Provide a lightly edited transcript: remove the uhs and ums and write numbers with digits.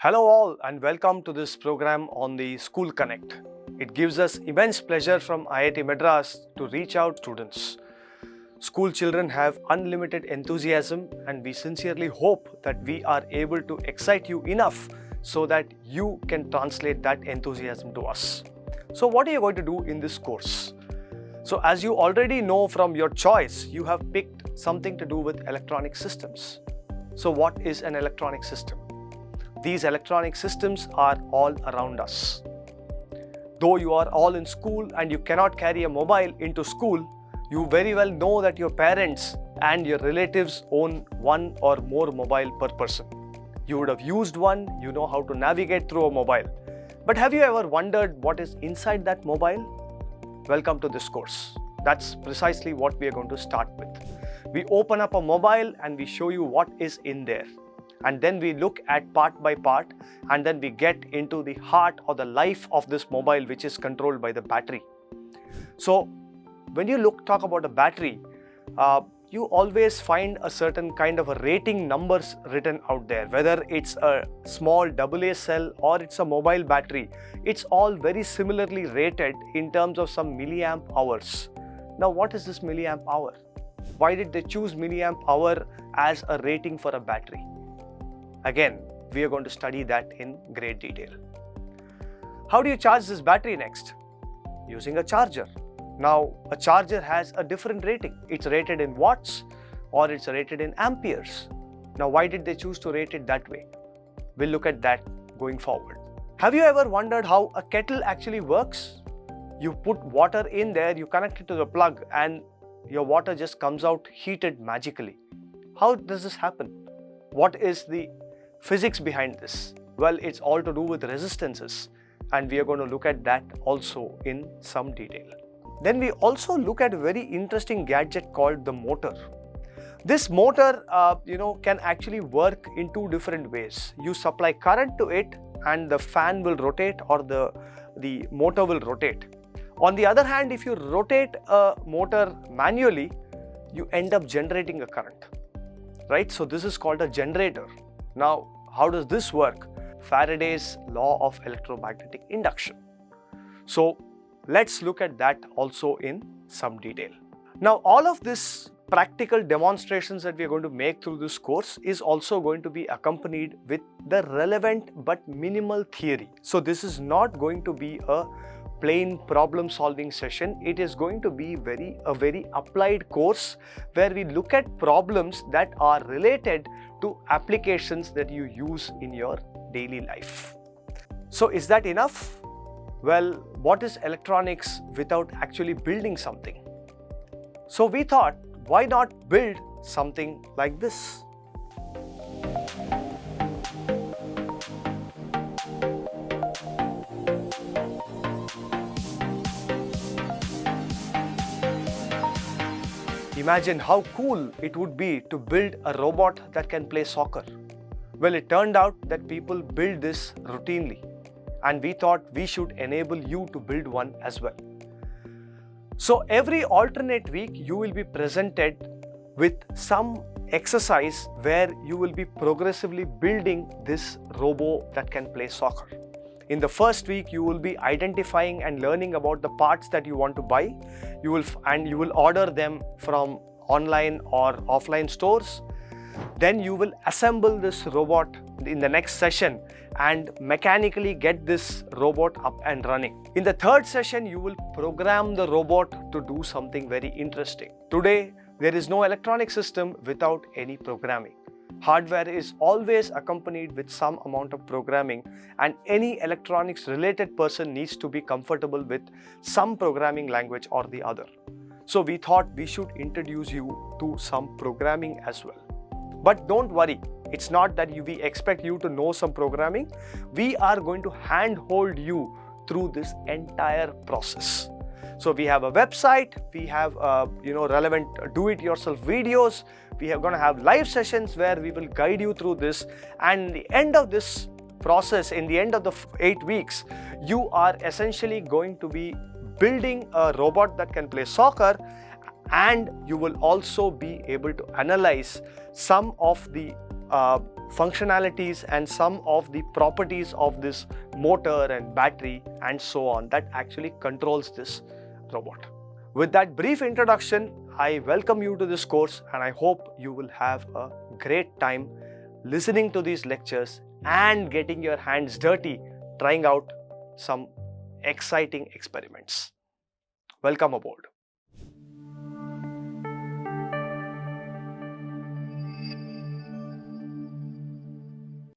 Hello all and welcome to this program on the School Connect. It gives us immense pleasure from IIT Madras to reach out students. School children have unlimited enthusiasm and we sincerely hope that we are able to excite you enough so that you can translate that enthusiasm to us. So what are you going to do in this course? So as you already know from your choice, you have picked something to do with electronic systems. So what is an electronic system? These electronic systems are all around us. Though you are all in school and you cannot carry a mobile into school, you very well know that your parents and your relatives own one or more mobile per person. You would have used one, you know how to navigate through a mobile. But have you ever wondered what is inside that mobile? Welcome to this course. That's precisely what we are going to start with. We open up a mobile and we show you what is in there. And then we look at part by part and then we get into the heart or the life of this mobile, which is controlled by the battery. So when you talk about a battery, you always find a certain kind of a rating numbers written out there. Whether it's a small AA cell or it's a mobile battery, it's all very similarly rated in terms of some milliamp hours. Now what is this milliamp hour? Why did they choose milliamp hour as a rating for a battery? Again, we are going to study that in great detail. How do you charge this battery next? Using a charger. Now, a charger has a different rating. It's rated in watts or it's rated in amperes. Now, why did they choose to rate it that way? We'll look at that going forward. Have you ever wondered how a kettle actually works? You put water in there, you connect it to the plug and your water just comes out heated magically. How does this happen? What is the physics behind this? Well, it's all to do with resistances and we are going to look at that also in some detail. Then we also look at a very interesting gadget called the motor. This motor can actually work in two different ways. You supply current to it and the fan will rotate or the motor will rotate. On the other hand, if you rotate a motor manually, you end up generating a current, right? So this is called a generator. Now, how does this work? Faraday's law of electromagnetic induction. So let's look at that also in some detail. Now, all of this practical demonstrations that we are going to make through this course is also going to be accompanied with the relevant but minimal theory. So this is not going to be a plain problem solving session. It is going to be a very applied course where we look at problems that are related to applications that you use in your daily life. So is that enough? Well, what is electronics without actually building something? So we thought, why not build something like this? Imagine how cool it would be to build a robot that can play soccer. Well, it turned out that people build this routinely and we thought we should enable you to build one as well. So every alternate week you will be presented with some exercise where you will be progressively building this robot that can play soccer. In the first week, you will be identifying and learning about the parts that you want to buy. You will order them from online or offline stores. Then you will assemble this robot in the next session and mechanically get this robot up and running. In the third session, you will program the robot to do something very interesting. Today, there is no electronic system without any programming. Hardware is always accompanied with some amount of programming and any electronics related person needs to be comfortable with some programming language or the other. So we thought we should introduce you to some programming as well. But don't worry, it's not that we expect you to know some programming. We are going to handhold you through this entire process. So we have a website, we have relevant do-it-yourself videos, we are going to have live sessions where we will guide you through this, and at the end of this process, in the end of the 8 weeks, you are essentially going to be building a robot that can play soccer and you will also be able to analyze some of the functionalities and some of the properties of this motor and battery and so on that actually controls this robot. With that brief introduction, I welcome you to this course and I hope you will have a great time listening to these lectures and getting your hands dirty trying out some exciting experiments. Welcome aboard.